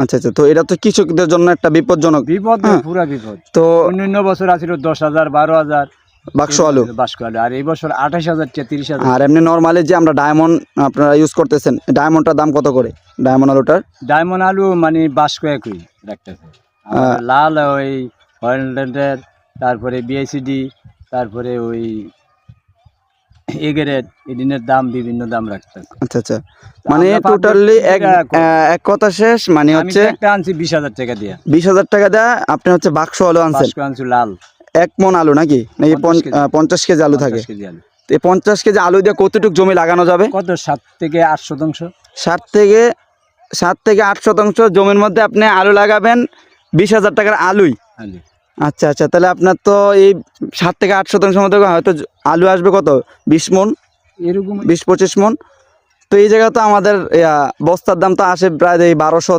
আচ্ছা আচ্ছা, তো এটা তো কৃষকদের জন্য একটা বিপজ্জনক। বিপদ, হ্যাঁ। পুরা বিপদ। তো অন্যান্য বছর আছিল 10,000 12,000 বাক্স আলু, বাস্ক আলু, আর এই বছর 28,000 30,000। আর এমনি নর্মালি যে আমরা ডায়মন্ড আপনারা ইউজ করতেছেন, ডায়মন্ডটার দাম কত করে ডায়মন্ড আলুটার? ডায়মন্ড আলু মানে বাস্ক একই রাখতেছে। আর লাল ওই হল্যান্ডের, তারপরে বিএসিডি, তারপরে ওই এগেরের, এদিনের দাম বিভিন্ন দাম রাখতেছে। আচ্ছা আচ্ছা, মানে টোটালি এক কথা শেষ মানে হচ্ছে একটা আনছি 20,000 টাকা দিয়ে। 20,000 টাকা দেয় আপনি হচ্ছে বাক্স আলু আনছেন। বাস্ক আনছি লাল, 1 মণ আলু নাকি 50 কেজি আলু থাকে? 50 কেজি আলু। তো এই 50 কেজি আলু দিয়ে কতটুকু জমি লাগানো যাবে? কত 7 থেকে 8 শতাংশ। 7 থেকে 8 শতাংশ জমির মধ্যে আপনি আলু লাগাবেন 20,000 টাকার আলুই। আচ্ছা আচ্ছা, তাহলে আপনার তো এই 7 থেকে 8 শতাংশের মধ্যে হয়তো আলু আসবে কত 20 মণ, এরকম 20-25 মণ। তো এই জায়গা তো আমাদের বস্তার দাম তো আসে প্রায় 1200